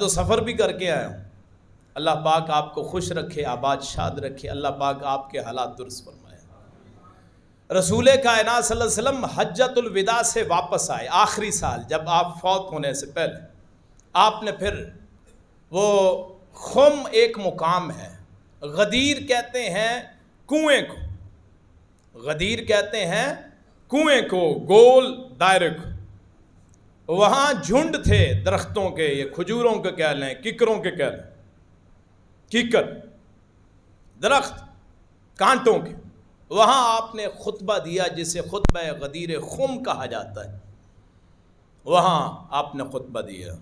تو سفر بھی کر کے آیا ہوں. اللہ پاک آپ کو خوش رکھے، آباد شاد رکھے، اللہ پاک آپ کے حالات درست فرمائے. رسول کائنات صلی اللہ علیہ وسلم حجۃ الوداع سے واپس آئے آخری سال، جب آپ فوت ہونے سے پہلے آپ نے پھر وہ خم ایک مقام ہے، غدیر کہتے ہیں کنویں کو، غدیر کہتے ہیں کنویں کو، گول دائرے کو. وہاں جھنڈ تھے درختوں کے، یہ کھجوروں کے کہہ لیں، ککروں کے کہہ لیں، کیکر درخت کانٹوں کے. وہاں آپ نے خطبہ دیا جسے خطبہ غدیر خم کہا جاتا ہے. وہاں آپ نے خطبہ دیا،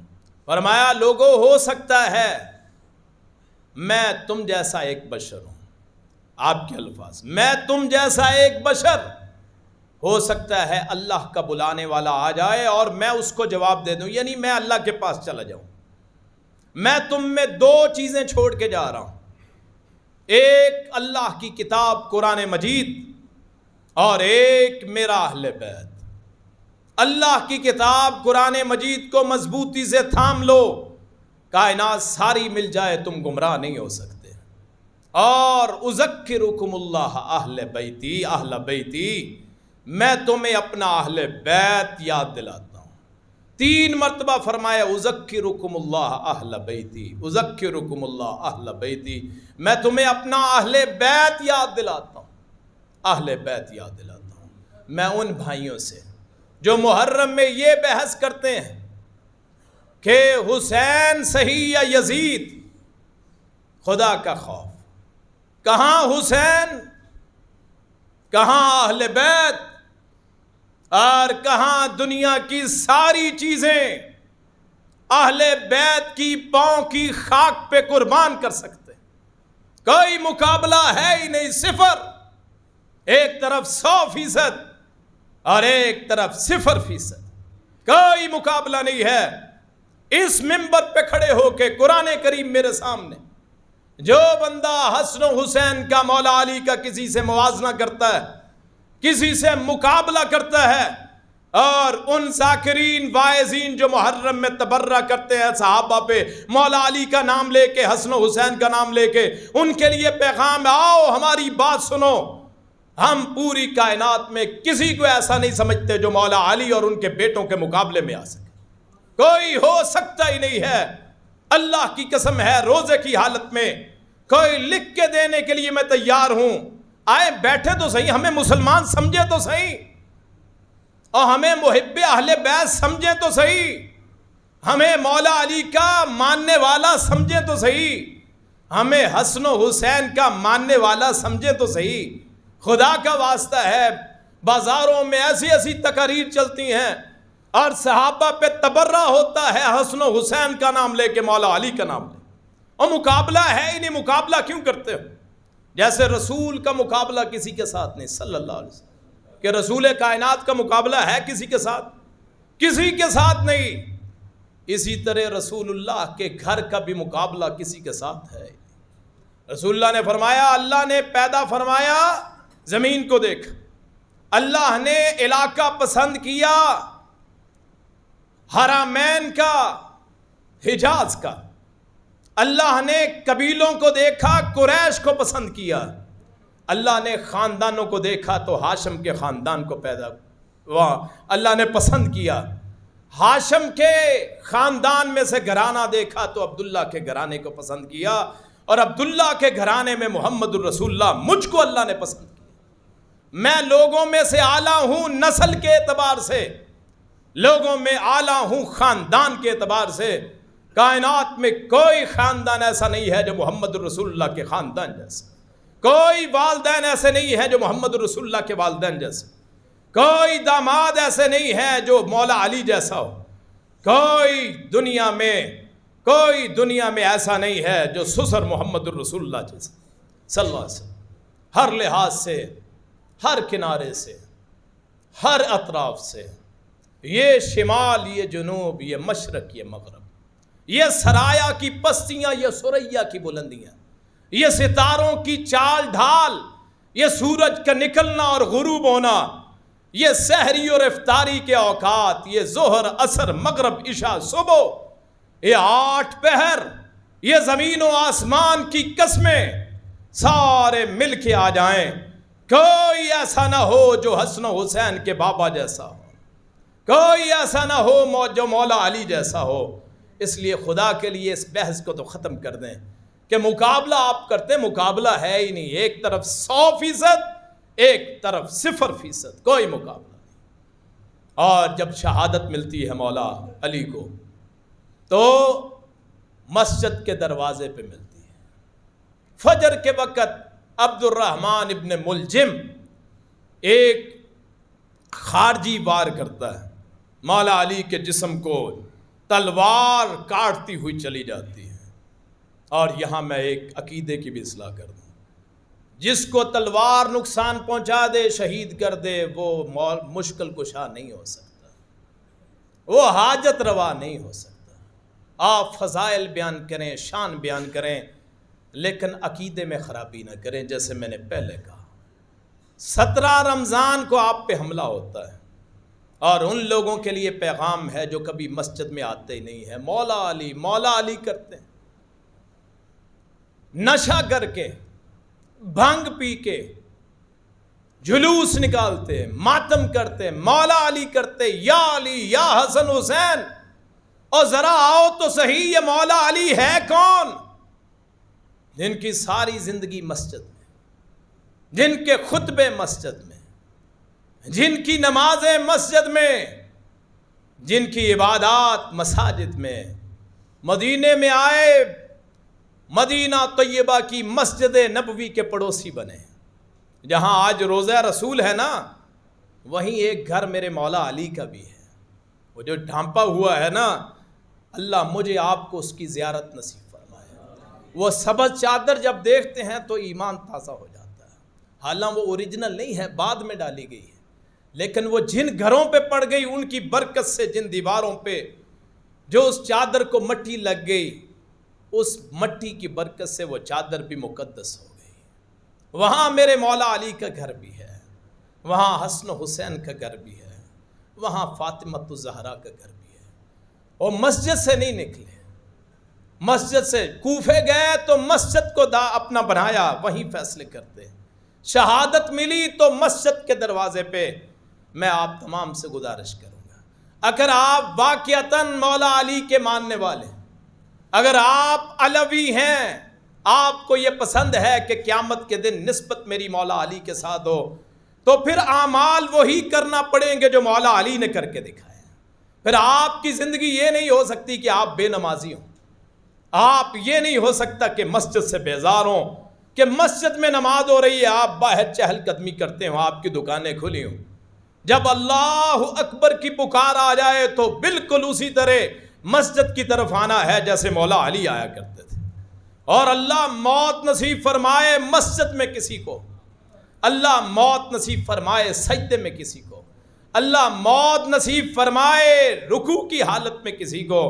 فرمایا لوگوں ہو سکتا ہے میں تم جیسا ایک بشر ہوں. آپ کے الفاظ، میں تم جیسا ایک بشر، ہو سکتا ہے اللہ کا بلانے والا آ جائے اور میں اس کو جواب دے دوں، یعنی میں اللہ کے پاس چلا جاؤں. میں تم میں دو چیزیں چھوڑ کے جا رہا ہوں، ایک اللہ کی کتاب قرآن مجید اور ایک میرا اہل بیت. اللہ کی کتاب قرآن مجید کو مضبوطی سے تھام لو، کائنات ساری مل جائے تم گمراہ نہیں ہو سکتے. اور اذکرکم اللہ اہل بیتی، اہل بیتی، میں تمہیں اپنا اہل بیت یاد دلاتا ہوں. 3 مرتبہ فرمایا اذکرکم اللہ اہل بیتی، اذکرکم اللہ اہل بیتی، میں تمہیں اپنا اہل بیت یاد دلاتا ہوں، اہل بیت یاد دلاتا ہوں. میں ان بھائیوں سے جو محرم میں یہ بحث کرتے ہیں کہ حسین صحیح یا یزید، خدا کا خوف، کہاں حسین، کہاں اہل بیت، اور کہاں دنیا کی ساری چیزیں اہل بیت کی پاؤں کی خاک پہ قربان کر سکتے. کوئی مقابلہ ہے ہی نہیں، صفر. ایک طرف 100% اور ایک طرف 0%، کوئی مقابلہ نہیں ہے. اس منبر پہ کھڑے ہو کے قرآن کریم میرے سامنے، جو بندہ حسن و حسین کا، مولا علی کا کسی سے موازنہ کرتا ہے، کسی سے مقابلہ کرتا ہے، اور ان ذاکرین واعظین جو محرم میں تبرہ کرتے ہیں صحابہ پہ، مولا علی کا نام لے کے، حسن و حسین کا نام لے کے، ان کے لیے پیغام، آؤ ہماری بات سنو. ہم پوری کائنات میں کسی کو ایسا نہیں سمجھتے جو مولا علی اور ان کے بیٹوں کے مقابلے میں آ سکے. کوئی ہو سکتا ہی نہیں ہے. اللہ کی قسم ہے، روزے کی حالت میں کوئی لکھ کے دینے کے لیے میں تیار ہوں. آئے بیٹھے تو صحیح، ہمیں مسلمان سمجھے تو صحیح، اور ہمیں محب اہل بیت سمجھے تو صحیح، ہمیں مولا علی کا ماننے والا سمجھے تو صحیح، ہمیں حسن و حسین کا ماننے والا سمجھے تو صحیح. خدا کا واسطہ ہے، بازاروں میں ایسی ایسی تقاریر چلتی ہیں اور صحابہ پہ تبرہ ہوتا ہے حسن و حسین کا نام لے کے، مولا علی کا نام لے، اور مقابلہ ہے ہی نہیں. مقابلہ کیوں کرتے ہو؟ جیسے رسول کا مقابلہ کسی کے ساتھ نہیں صلی اللہ علیہ وسلم، کہ رسول کائنات کا مقابلہ ہے کسی کے ساتھ؟ کسی کے ساتھ نہیں. اسی طرح رسول اللہ کے گھر کا بھی مقابلہ کسی کے ساتھ ہے. رسول اللہ نے فرمایا، اللہ نے پیدا فرمایا، زمین کو دیکھ، اللہ نے علاقہ پسند کیا حرمین کا، حجاز کا. اللہ نے قبیلوں کو دیکھا، قریش کو پسند کیا. اللہ نے خاندانوں کو دیکھا تو ہاشم کے خاندان کو اللہ نے پسند کیا. ہاشم کے خاندان میں سے گھرانہ دیکھا تو عبداللہ کے گھرانے کو پسند کیا، اور عبداللہ کے گھرانے میں محمد الرسول اللہ، مجھ کو اللہ نے پسند کیا. میں لوگوں میں سے اعلیٰ ہوں نسل کے اعتبار سے، لوگوں میں اعلیٰ ہوں خاندان کے اعتبار سے. کائنات میں کوئی خاندان ایسا نہیں ہے جو محمد الرسول اللہ کے خاندان جیسا، کوئی والدین ایسے نہیں ہیں جو محمد الرسول اللہ کے والدین جیسے، کوئی داماد ایسے نہیں ہیں جو مولا علی جیسا ہو، کوئی دنیا میں ایسا نہیں ہے جو سسر محمد الرسول اللہ جیسا صلی اللہ علیہ وسلم. ہر لحاظ سے، ہر کنارے سے، ہر اطراف سے، یہ شمال، یہ جنوب، یہ مشرق، یہ مغرب، یہ سرایا کی پستیاں، یہ سریا کی بلندیاں، یہ ستاروں کی چال ڈھال، یہ سورج کا نکلنا اور غروب ہونا، یہ سحری اور افطاری کے اوقات، یہ ظہر، عصر، مغرب، عشاء، صبح، یہ 8 پہر یہ زمین و آسمان کی قسمیں سارے مل کے آ جائیں، کوئی ایسا نہ ہو جو حسن و حسین کے بابا جیسا ہو، کوئی ایسا نہ ہو جو مولا علی جیسا ہو۔ اس لیے خدا کے لیے اس بحث کو تو ختم کر دیں کہ مقابلہ آپ کرتے، مقابلہ ہے ہی نہیں، ایک طرف 100%، ایک طرف 0%، کوئی مقابلہ نہیں۔ اور جب شہادت ملتی ہے مولا علی کو تو مسجد کے دروازے پہ ملتی ہے۔ فجر کے وقت عبد الرحمن ابن ملجم ایک خارجی وار کرتا ہے، مولا علی کے جسم کو تلوار کاٹتی ہوئی چلی جاتی ہے۔ اور یہاں میں ایک عقیدے کی بھی اصلاح کر دوں، جس کو تلوار نقصان پہنچا دے، شہید کر دے، وہ مشکل کشا نہیں ہو سکتا، وہ حاجت روا نہیں ہو سکتا۔ آپ فضائل بیان کریں، شان بیان کریں، لیکن عقیدے میں خرابی نہ کریں۔ جیسے میں نے پہلے کہا، 17 رمضان کو آپ پہ حملہ ہوتا ہے، اور ان لوگوں کے لیے پیغام ہے جو کبھی مسجد میں آتے ہی نہیں ہیں، مولا علی مولا علی کرتے ہیں، نشہ کر کے، بھنگ پی کے جلوس نکالتے ہیں، ماتم کرتے، مولا علی کرتے، یا علی یا حسن حسین۔ اور ذرا آؤ تو صحیح، یہ مولا علی ہے کون؟ جن کی ساری زندگی مسجد میں، جن کے خطبے مسجد میں، جن کی نمازیں مسجد میں، جن کی عبادات مساجد میں، مدینے میں آئے، مدینہ طیبہ کی مسجد نبوی کے پڑوسی بنے۔ جہاں آج روضہ رسول ہے نا، وہیں ایک گھر میرے مولا علی کا بھی ہے، وہ جو ڈھانپا ہوا ہے نا، اللہ مجھے آپ کو اس کی زیارت نصیب فرمائے۔ وہ سبز چادر جب دیکھتے ہیں تو ایمان تازہ ہو جاتا ہے، حالانکہ وہ اوریجنل نہیں ہے، بعد میں ڈالی گئی ہے، لیکن وہ جن گھروں پہ پڑ گئی، ان کی برکت سے، جن دیواروں پہ جو اس چادر کو مٹی لگ گئی، اس مٹی کی برکت سے وہ چادر بھی مقدس ہو گئی۔ وہاں میرے مولا علی کا گھر بھی ہے، وہاں حسن و حسین کا گھر بھی ہے، وہاں فاطمۃ الزہرا کا گھر بھی ہے۔ اور مسجد سے نہیں نکلے، مسجد سے کوفے گئے تو مسجد کو اپنا بنایا، وہیں فیصلے کرتے۔ شہادت ملی تو مسجد کے دروازے پہ۔ میں آپ تمام سے گزارش کروں گا، اگر آپ واقعتاً مولا علی کے ماننے والے، اگر آپ علوی ہیں، آپ کو یہ پسند ہے کہ قیامت کے دن نسبت میری مولا علی کے ساتھ ہو، تو پھر اعمال وہی کرنا پڑیں گے جو مولا علی نے کر کے دکھائے۔ پھر آپ کی زندگی یہ نہیں ہو سکتی کہ آپ بے نمازی ہوں، آپ یہ نہیں ہو سکتا کہ مسجد سے بیزار ہوں، کہ مسجد میں نماز ہو رہی ہے، آپ باہر چہل قدمی کرتے ہوں، آپ کی دکانیں کھلی ہوں۔ جب اللہ اکبر کی پکار آ جائے تو بالکل اسی طرح مسجد کی طرف آنا ہے جیسے مولا علی آیا کرتے تھے۔ اور اللہ موت نصیب فرمائے مسجد میں کسی کو، اللہ موت نصیب فرمائے سجدے میں کسی کو، اللہ موت نصیب فرمائے رکوع کی حالت میں کسی کو،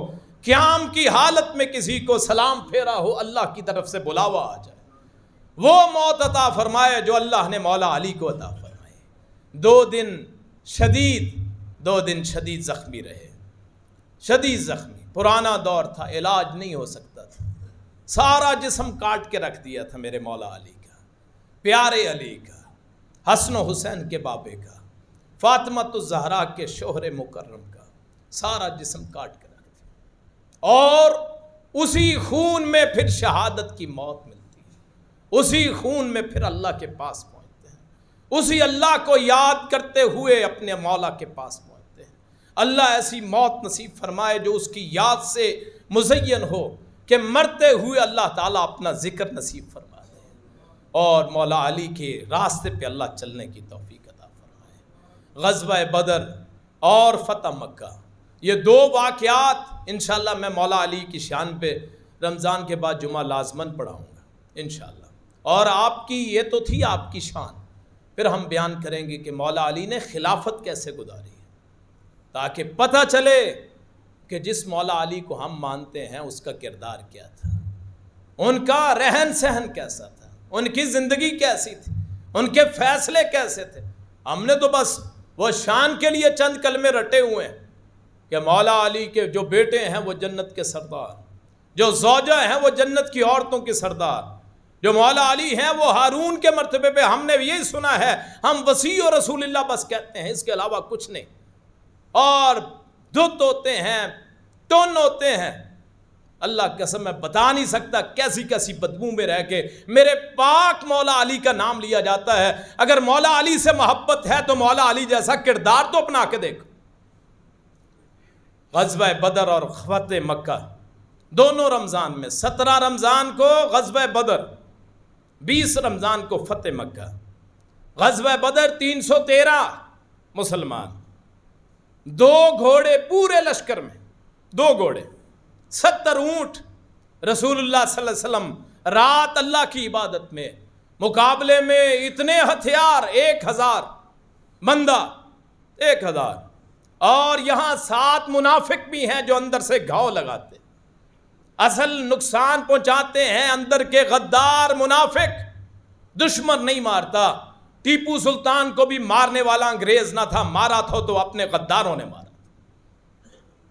قیام کی حالت میں کسی کو سلام پھیرا ہو، اللہ کی طرف سے بلاوا آ جائے، وہ موت عطا فرمائے جو اللہ نے مولا علی کو عطا فرمائے۔ 2 دن شدید زخمی رہے، شدید زخمی، پرانا دور تھا، علاج نہیں ہو سکتا تھا، سارا جسم کاٹ کے رکھ دیا تھا میرے مولا علی کا، پیارے علی کا، حسن و حسین کے بابے کا، فاطمۃ الزہرا کے شوہر مکرم کا، سارا جسم کاٹ کے رکھ دیا۔ اور اسی خون میں پھر شہادت کی موت ملتی ہے، اسی خون میں پھر اللہ کے پاس پہنچتے ہیں، اسی اللہ کو یاد کرتے ہوئے اپنے مولا کے پاس پہنچتے ہیں۔ اللہ ایسی موت نصیب فرمائے جو اس کی یاد سے مزین ہو، کہ مرتے ہوئے اللہ تعالیٰ اپنا ذکر نصیب فرما دے، اور مولا علی کے راستے پہ اللہ چلنے کی توفیق عطا فرمائے۔ غزوہ بدر اور فتح مکہ، یہ 2 واقعات انشاءاللہ میں مولا علی کی شان پہ رمضان کے بعد جمعہ لازماً پڑھاؤں گا انشاءاللہ۔ اور آپ کی یہ تو تھی آپ کی شان، پھر ہم بیان کریں گے کہ مولا علی نے خلافت کیسے گزاری ہے، تاکہ پتہ چلے کہ جس مولا علی کو ہم مانتے ہیں اس کا کردار کیا تھا، ان کا رہن سہن کیسا تھا، ان کی زندگی کیسی تھی، ان کے فیصلے کیسے تھے۔ ہم نے تو بس وہ شان کے لیے چند کلمے رٹے ہوئے ہیں کہ مولا علی کے جو بیٹے ہیں وہ جنت کے سردار، جو زوجہ ہیں وہ جنت کی عورتوں کے سردار، جو مولا علی ہیں وہ ہارون کے مرتبے پہ، ہم نے یہی سنا ہے، ہم وسیع و رسول اللہ بس کہتے ہیں، اس کے علاوہ کچھ نہیں، اور دھت ہوتے ہیں، ٹن ہوتے ہیں، اللہ قسم میں بتا نہیں سکتا کیسی کیسی بدبو میں رہ کے میرے پاک مولا علی کا نام لیا جاتا ہے۔ اگر مولا علی سے محبت ہے تو مولا علی جیسا کردار تو اپنا کے دیکھو۔ غزوہ بدر اور فتح مکہ دونوں رمضان میں، 17 رمضان کو غزوہ بدر، 20 رمضان کو فتح مکہ۔ غزوہ بدر 313 مسلمان، 2 گھوڑے پورے لشکر میں، 2 گھوڑے، 70 اونٹ، رسول اللہ صلی اللہ علیہ وسلم رات اللہ کی عبادت میں، مقابلے میں اتنے ہتھیار، 1000 بندہ، 1000، اور یہاں 7 منافق بھی ہیں جو اندر سے گھاؤ لگاتے، اصل نقصان پہنچاتے ہیں اندر کے غدار منافق۔ دشمن نہیں مارتا، ٹیپو سلطان کو بھی مارنے والا انگریز نہ تھا، مارا تھا تو اپنے غداروں نے مارا۔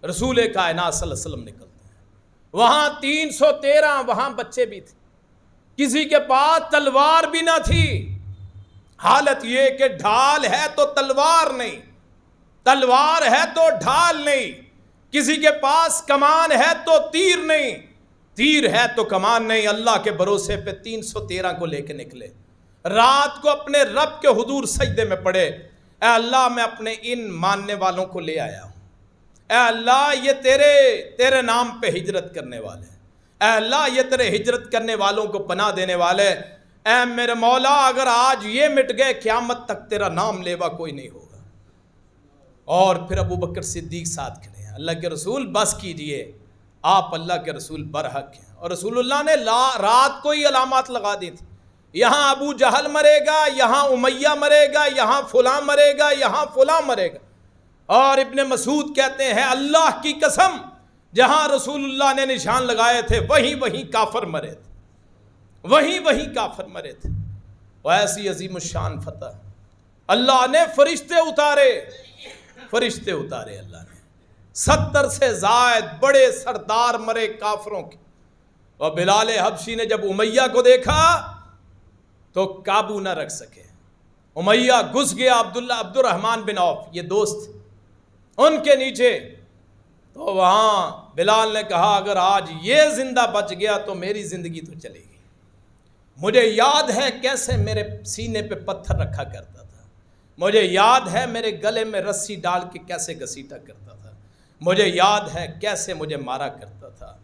رسول کائنات صلی اللہ علیہ وسلم نکلتے ہیں، وہاں 313، وہاں بچے بھی تھے، کسی کے پاس تلوار بھی نہ تھی، حالت یہ کہ ڈھال ہے تو تلوار نہیں، تلوار ہے تو ڈھال نہیں، کسی کے پاس کمان ہے تو تیر نہیں، تیر ہے تو کمان نہیں، اللہ کے بھروسے پہ 313 کو لے کے نکلے۔ رات کو اپنے رب کے حضور سجدے میں پڑے، اے اللہ میں اپنے ان ماننے والوں کو لے آیا ہوں، اے اللہ یہ تیرے نام پہ ہجرت کرنے والے، اے اللہ یہ تیرے ہجرت کرنے والوں کو پناہ دینے والے، اے میرے مولا اگر آج یہ مٹ گئے قیامت تک تیرا نام لیوا کوئی نہیں ہوگا۔ اور پھر ابو بکر صدیق ساتھ کھڑے ہیں، اللہ کے رسول بس کیجئے، آپ اللہ کے رسول برحق ہیں۔ اور رسول اللہ نے رات کو ہی علامات لگا دی تھی، یہاں ابو جہل مرے گا، یہاں امیہ مرے گا، یہاں فلاں مرے گا، یہاں فلاں مرے گا۔ اور ابن مسعود کہتے ہیں اللہ کی قسم جہاں رسول اللہ نے نشان لگائے تھے وہیں کافر مرے تھے، وہیں کافر مرے تھے۔ وہ ایسی عظیم الشان فتح، اللہ نے فرشتے اتارے اللہ نے، 70 سے زائد بڑے سردار مرے کافروں کے۔ اور بلال حبشی نے جب امیہ کو دیکھا تو قابو نہ رکھ سکے، امیہ گھس گیا، عبد الرحمن بن عوف یہ دوست ان کے نیچے، تو وہاں بلال نے کہا اگر آج یہ زندہ بچ گیا تو میری زندگی تو چلے گی۔ مجھے یاد ہے کیسے میرے سینے پہ پتھر رکھا کرتا تھا، مجھے یاد ہے میرے گلے میں رسی ڈال کے کیسے گھسیٹا کرتا تھا، مجھے یاد ہے کیسے مجھے مارا کرتا تھا،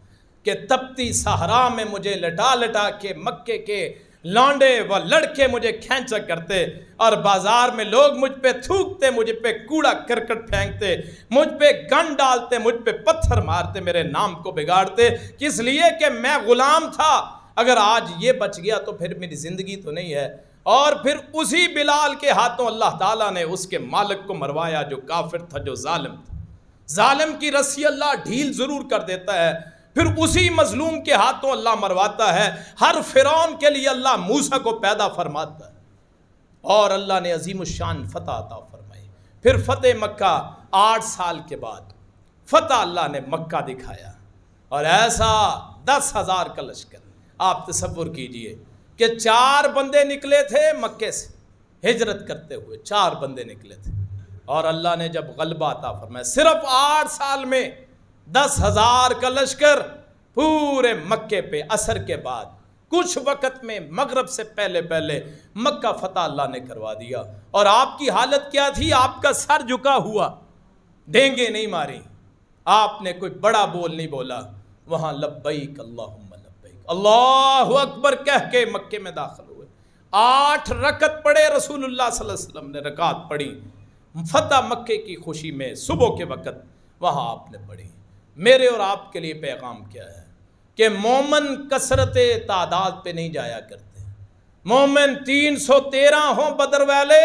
کہ تپتی صحرا میں مجھے لٹا لٹا کے مکے کے لانڈے و لڑکے مجھے کھینچا کرتے، اور بازار میں لوگ مجھ پہ تھوکتے، مجھ پہ کوڑا کرکٹ پھینکتے، مجھ پہ گن ڈالتے، مجھ پہ پتھر مارتے، میرے نام کو بگاڑتے، کس لیے کہ میں غلام تھا، اگر آج یہ بچ گیا تو پھر میری زندگی تو نہیں ہے۔ اور پھر اسی بلال کے ہاتھوں اللہ تعالیٰ نے اس کے مالک کو مروایا جو کافر تھا، جو ظالم تھا۔ ظالم کی رسی اللہ ڈھیل ضرور کر دیتا ہے، پھر اسی مظلوم کے ہاتھوں اللہ مرواتا ہے۔ ہر فرعون کے لیے اللہ موسیٰ کو پیدا فرماتا ہے، اور اللہ نے عظیم الشان فتح عطا فرمائی۔ پھر فتح مکہ 8 سال کے بعد فتح اللہ نے مکہ دکھایا، اور ایسا 10,000 کا لشکر، آپ تصور کیجئے کہ 4 بندے نکلے تھے مکے سے ہجرت کرتے ہوئے، 4 بندے نکلے تھے، اور اللہ نے جب غلبہ عطا فرمایا، صرف 8 سال میں 10,000 کا لشکر پورے مکے پہ، عصر کے بعد کچھ وقت میں مغرب سے پہلے مکہ فتح اللہ نے کروا دیا۔ اور آپ کی حالت کیا تھی؟ آپ کا سر جھکا ہوا، ڈینگیں نہیں ماری، آپ نے کوئی بڑا بول نہیں بولا، وہاں لبیک اللہم لبیک اللہ اکبر کہہ کے مکے میں داخل ہوئے۔ 8 رکعت پڑھے رسول اللہ صلی اللہ علیہ وسلم نے، رکعت پڑھی فتح مکے کی خوشی میں، صبح کے وقت وہاں آپ نے پڑھی۔ میرے اور آپ کے لیے پیغام کیا ہے کہ مومن کثرت تعداد پہ نہیں جایا کرتے، مومن 313 ہوں بدر والے،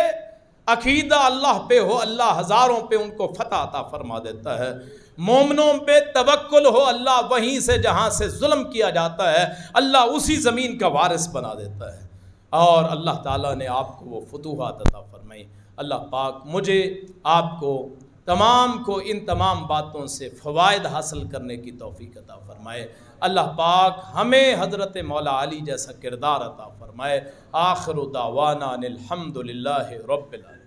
عقیدہ اللہ پہ ہو، اللہ ہزاروں پہ ان کو فتح عطا فرما دیتا ہے۔ مومنوں پہ توکل ہو، اللہ وہیں سے جہاں سے ظلم کیا جاتا ہے اللہ اسی زمین کا وارث بنا دیتا ہے، اور اللہ تعالیٰ نے آپ کو وہ فتوحات عطا فرمائی۔ اللہ پاک مجھے آپ کو تمام کو ان تمام باتوں سے فوائد حاصل کرنے کی توفیق عطا فرمائے۔ اللہ پاک ہمیں حضرت مولا علی جیسا کردار عطا فرمائے۔ آخر دعوانا ان الحمد للہ رب العالمین۔